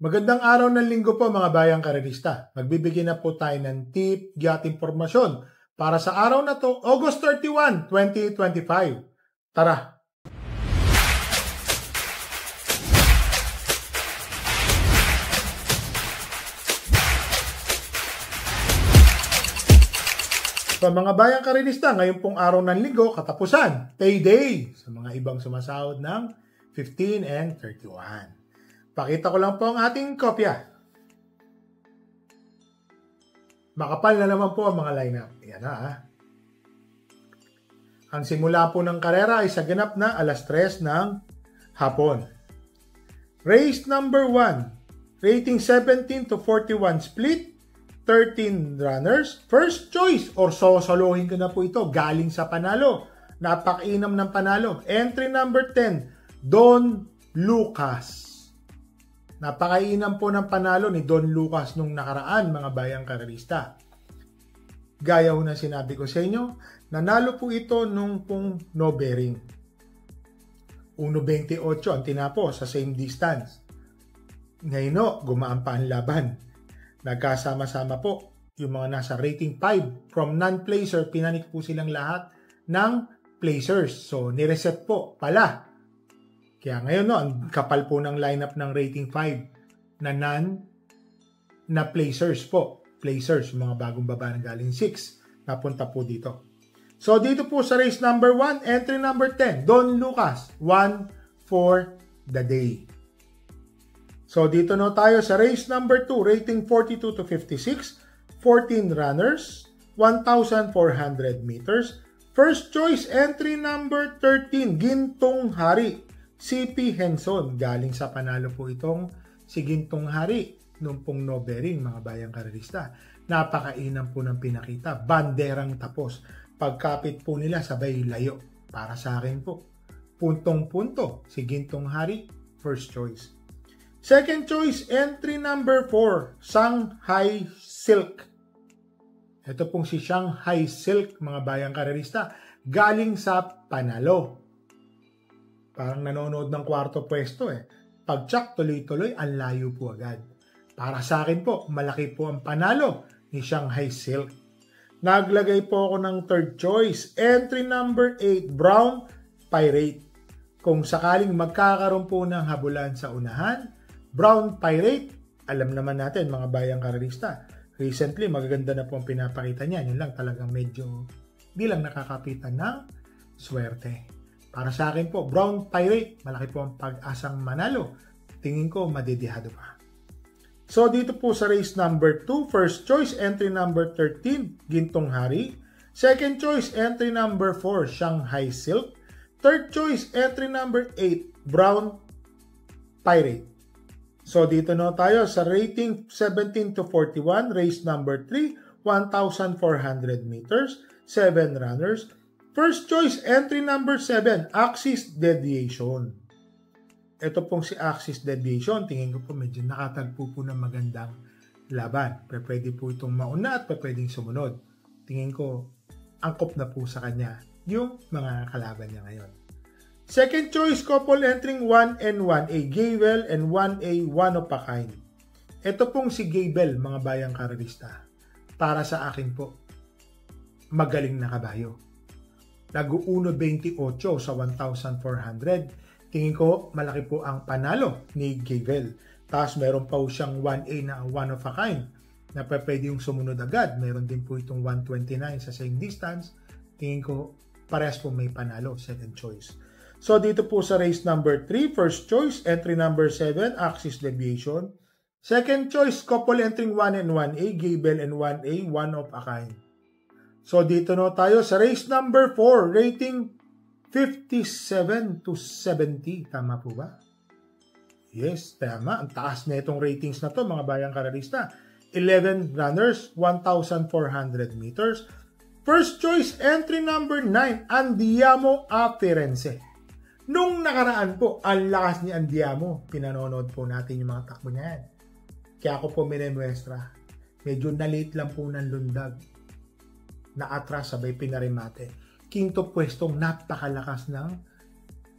Magandang araw ng linggo po mga bayang karerista. Magbibigay na po tayo ng tip, at impormasyon para sa araw na to, August 31, 2025. Tara! So mga bayang karerista, ngayon pong araw ng linggo, katapusan, payday sa mga ibang sumasahod ng 15 and 31. Pakita ko lang po ang ating kopya. Makapal na naman po ang mga lineup. Yan na. Ang simula po ng karera ay sa ganap na alas 3 ng hapon. Race number 1. Rating 17 to 41 split. 13 runners. First choice or sosolohin ko na po ito. Galing sa panalo. Napakainam ng panalo. Entry number 10. Don Lucas. Napakainam po ng panalo ni Don Lucas nung nakaraan, mga bayang karerista. Gaya ho na sinabi ko sa inyo, nanalo po ito nung pong no bearing. 1.28 ang tinapo sa same distance. Ngayon no, gumaan pa ang laban. Nagkasama-sama po yung mga nasa rating 5. From non-placer, pinanik po silang lahat ng placers. So, nireset po pala. Kaya ngayon, no, ang kapal po ng lineup ng rating 5 na na placers po. Placers, mga bagong baba na galing 6, napunta po dito. So, dito po sa race number 1, entry number 10, Don Lucas, 1 for the day. So, dito na tayo sa race number 2, rating 42 to 56, 14 runners, 1,400 meters. First choice, entry number 13, Gintong Hari. CP Henson, galing sa panalo po itong si Gintong Hari nung pong no bearing, mga bayang karerista. Napakainam po ng pinakita, banderang tapos. Pagkapit po nila sabay layo. Para sa akin po, puntong-punto si Gintong Hari, first choice. Second choice, entry number 4, Shanghai Silk. Ito pong si Shanghai Silk, mga bayang karerista, galing sa panalo. Parang nanonood ng kwarto pwesto eh. Pag-check, tuloy-tuloy, ang layo po agad. Para sa akin po, malaki po ang panalo ni Shanghai Silk. Naglagay po ako ng third choice. Entry number 8, Brown Pirate. Kung sakaling magkakaroon po ng habulan sa unahan, Brown Pirate, alam naman natin mga bayang karerista. Recently, magaganda na po ang pinapakita niya. Yun lang talagang medyo di lang nakakapitan ng swerte. Para sa akin po, Brown Pirate, malaki po ang pag-asang manalo. Tingin ko, madidihado pa. So, dito po sa race number 2, first choice, entry number 13, Gintong Hari. Second choice, entry number 4, Shanghai Silk. Third choice, entry number 8, Brown Pirate. So, dito na tayo sa rating 17 to 41, race number 3, 1,400 meters, 7 runners. First choice, entry number 7, Axis Deviation. Ito pong si Axis Deviation, tingin ko po medyo nakatagpo po ng magandang laban. Pwede po itong mauna at pwedeng sumunod. Tingin ko, angkop na po sa kanya yung mga kalaban niya ngayon. Second choice, couple entering 1 and 1A, Gavel and 1A, one of a kind. Ito pong si Gavel, mga bayang karerista. Para sa akin po, magaling na kabayo. Nag-1.28 sa 1,400. Tingin ko, malaki po ang panalo ni Gavel. Tapos meron pa siyang 1A na one of a kind na pwede yung sumunod agad. Meron din po itong 129 sa same distance. Tingin ko, parehas po may panalo, second choice. So, dito po sa race number 3, first choice, entry number 7, Axis Deviation. Second choice, couple entering 1 and 1A, Gavel and 1A, one of a kind. So, dito na tayo sa race number 4, rating 57 to 70. Tama po ba? Yes, tama. Ang taas na itong ratings na to, mga bayang karerista. 11 runners, 1,400 meters. First choice, entry number 9, Andiamo a Firenze. Nung nakaraan po, ang lakas ni Andiamo. Pinanonood po natin yung mga takbo niya yan. Kaya ako po minemuestra. Medyo na-late lang po ng lundag. Na-atras sabay pinarimate. Quinto pwestong napakalakas ng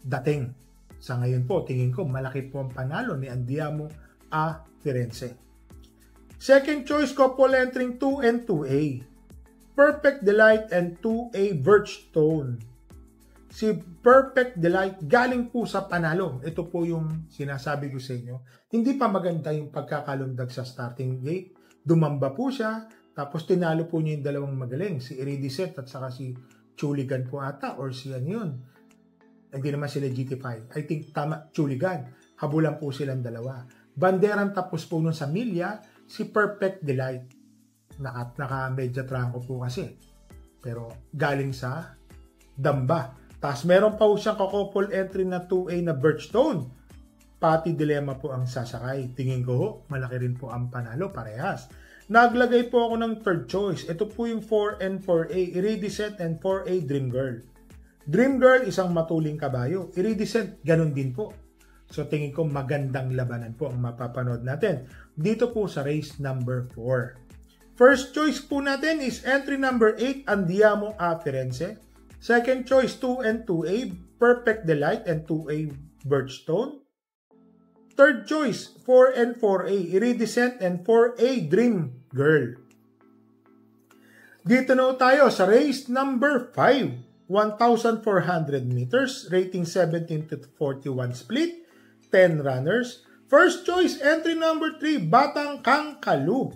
dating. Sa ngayon po, tingin ko malaki po ang panalo ni Andiamo a Firenze. Second choice, couple entering 2 and 2A. Perfect Delight and 2A Birchstone. Si Perfect Delight galing po sa panalo. Ito po yung sinasabi ko sa inyo. Hindi pa maganda yung pagkakalundag sa starting gate. Dumamba po siya, tapos tinalo po niya yung dalawang magaling. Si Iridescent at saka si Chuligan po ata, or si ano yun. Hindi naman sila GT5. I think tama, Chuligan. Habulan po silang dalawa. Banderang tapos po nun sa Milya, si Perfect Delight. Naka-medya trangko po kasi. Pero galing sa Damba. Tapos meron pa po siyang kakouple entry na 2A na Birchstone. Pati Dilemma po ang sasakay. Tingin ko ho, malaki rin po ang panalo, parehas. Naglagay po ako ng third choice. Ito po yung 4 and 4A, Iridescent and 4A Dream Girl. Dream Girl, isang matuling kabayo. Iridescent, ganun din po. So tingin ko magandang labanan po ang mapapanood natin. Dito po sa race number 4. First choice po natin is entry number 8, Andiamo a Firenze. Second choice, 2 and 2A, Perfect Delight and 2A Birchstone. Third choice, 4 and 4A, Iridescent and 4A Dream Girl. Dito na tayo sa race number 5, 1,400 meters, rating 17 to 41 split, 10 runners. First choice, entry number 3, Batang Kangkalu.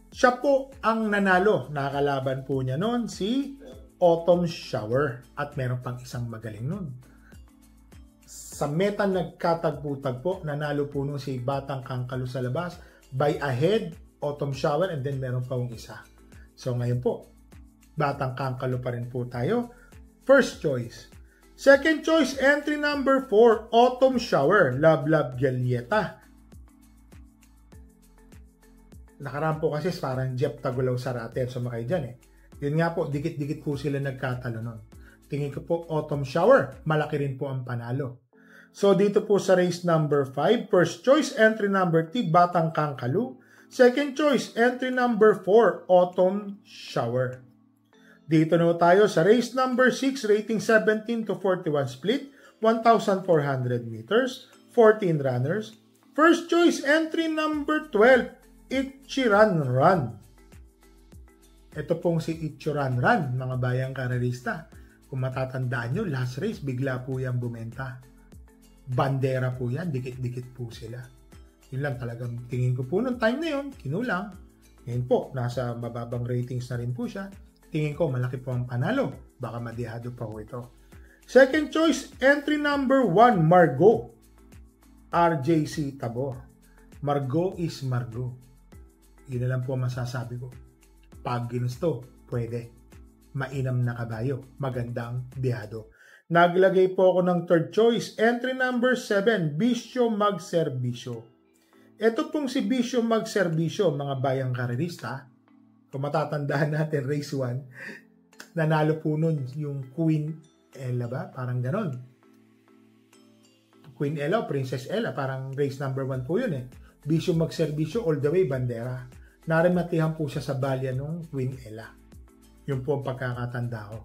Siya po ang nanalo. Nakakalaban po niya noon si Autumn Shower. At meron pang isang magaling noon. Sa meta nagkatagpo-tagpo, nanalo po noon si Batang Kangkalu sa labas by ahead, Autumn Shower, and then meron pa yung isa. So ngayon po, Batang Kangkalu pa rin po tayo. First choice. Second choice, entry number 4, Autumn Shower, Love Love Galieta. Nakaraan po kasi parang Jeff Tagulaw Sarate at sumakay dyan eh. Yun nga po, dikit-dikit po sila nagkatalo nun. Tingin ko po, Autumn Shower, malaki rin po ang panalo. So dito po sa race number 5, first choice, entry number 3, Batang Kangkalu. Second choice, entry number 4, Autumn Shower. Dito na tayo sa race number 6, rating 17 to 41 split, 1,400 meters, 14 runners. First choice, entry number 12, Ichiran Run. Ito pong si Ichiran Run, mga bayang karerista. Kung matatandaan nyo, last race, bigla po yan bumenta. Bandera po yan, dikit-dikit po sila. Yun lang talagang tingin ko po noong time na yun, kinulang. Ngayon po, nasa mababang ratings na rin po siya. Tingin ko, malaki po ang panalo. Baka madihado pa po ito. Second choice, entry number 1, Margot. RJC Tabor. Margot is Margot. Yun na lang po masasabi ko. Pag ginusto, pwede. Mainam na kabayo. Magandang dihado. Naglagay po ako ng third choice. Entry number 7, Bisyo Magserbisyo. Ito pong si Bisyo Magserbisyo, mga bayang karerista. Kung matatandaan natin, race 1, nanalo po nun yung Queen Ella ba? Parang ganon. Queen Ella o Princess Ella, parang race number 1 po yun eh. Bisyo Magserbisyo, all the way, bandera. Narimatihan po siya sa balya nung Queen Ella. Yun po ang pagkakatanda ko.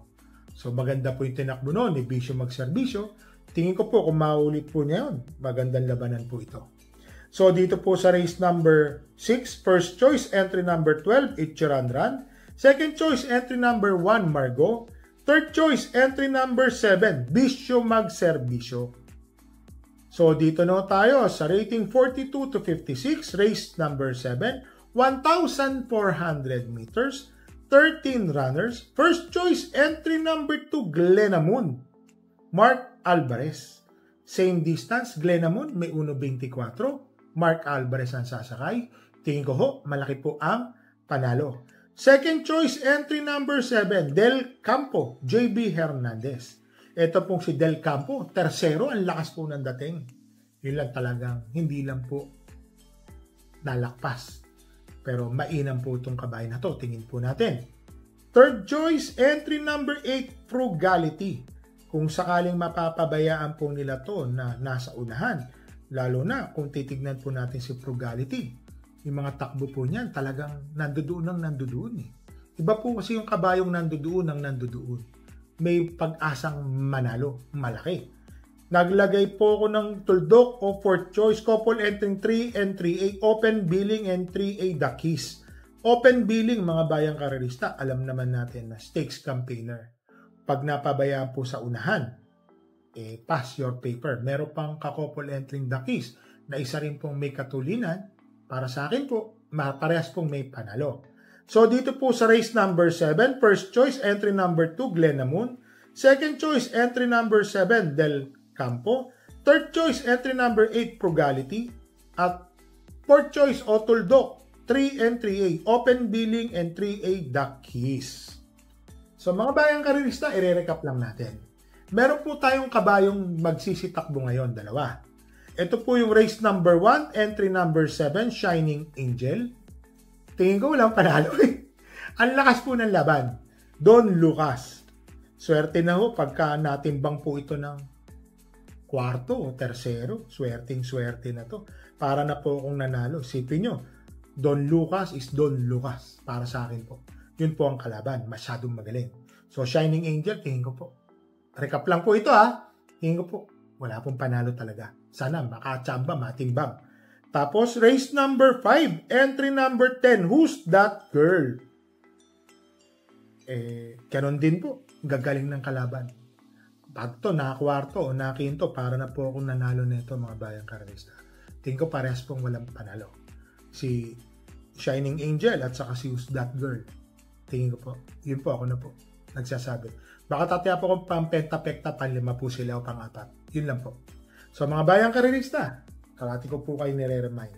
So maganda po yung tinakbo noon ni Bisyo Magserbisyo. Tingin ko po kung maulit po niya yun, magandang labanan po ito. So dito po sa race number 6, first choice, entry number 12, Ichiran Run. Second choice, entry number 1, Margot. Third choice, entry number 7, Bisyo Magserbisyo. So dito na tayo sa rating 42 to 56, race number 7, 1,400 meters, 13 runners. First choice, entry number 2, Glenamoon, Mark Alvarez. Same distance, Glenamoon may 1.24. Mark Alvarez ang sasakay. Tingin ko ho, malaki po ang panalo. Second choice, entry number 7, Del Campo, JB Hernandez. Ito pong si Del Campo, tersero, ang lakas po ng dating. Yun lang talagang, hindi lang po nalakpas. Pero mainam po itong kabayo na to. Tingin po natin. Third choice, entry number 8, Frugality. Kung sakaling mapapabayaan po nila to na nasa unahan, lalo na kung titignan po natin si Frugality, yung mga takbo po niyan talagang nandoon eh. Iba po kasi yung kabayong nandoon. May pag-asang manalo, malaki. Naglagay po ako ng tuldok o fourth choice, couple entering 3 and 3A, open billing and 3A the keys. Open billing, mga bayang karerista, alam naman natin na stakes campaigner. Pag napabayaan po sa unahan, pass your paper. Meron pang ka-couple entering the keys na isa rin pong may katulinan. Para sa akin po, parehas pong may panalo. So dito po sa race number 7, first choice entry number 2, Glenamoon. Second choice entry number 7, Del Campo. Third choice entry number 8, Frugality. At fourth choice, Otuldok, 3 and 3A, open billing and 3A, the keys. So mga bayang karerista, i-recap lang natin. Meron po tayong kabayong magsisitakbo ngayon, dalawa. Ito po yung race number 1, entry number 7, Shining Angel. Tingin ko walang panalo eh. Ang lakas po ng laban. Don Lucas. Swerte na ho pagka natimbang po ito ng kwarto o tersero. Swerting-swerte na to. Para na po akong nanalo. Sipin nyo, Don Lucas is Don Lucas. Para sa akin po. Yun po ang kalaban. Masyadong magaling. So, Shining Angel, tingin ko po. Recap lang po ito ha. Tingin ko po, wala pong panalo talaga. Sana makachamba, matimbang. Tapos, race number 5, entry number 10, Who's That Girl? Ganon din po. Gagaling ng kalaban. Pag to, nakakwarto o nakinto, para na po akong nanalo nito mga bayang karerista. Tingin ko parehas pong walang panalo. Si Shining Angel at saka si Who's That Girl. Tingin ko po. Yun po, ako na po. Nagsasabi. Baka tataya po kung pang-penta-pekta, pang-5 po sila o pang-4. Yun lang po. So mga bayang karerista, karati ko po kayo nire-remind.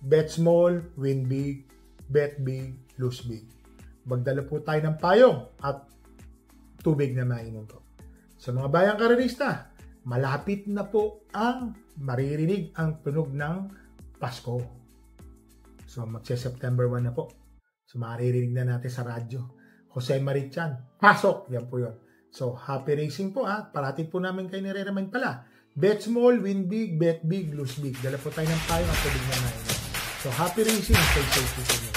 Bet small, win big, bet big, lose big. Magdala po tayo ng payong at tubig na mainom po. So mga bayang karerista, malapit na po ang maririnig ang tunog ng Pasko. So magse-September 1 na po. So maririnig na natin sa radyo. Jose Marichan, pasok! Yan po yun. So happy racing po ha. Parati po namin kayo nire-remind pala. Bet small, win big, bet big, lose big. Dala po tayo ng payong at tubig na mainom. So happy racing, stay safe po.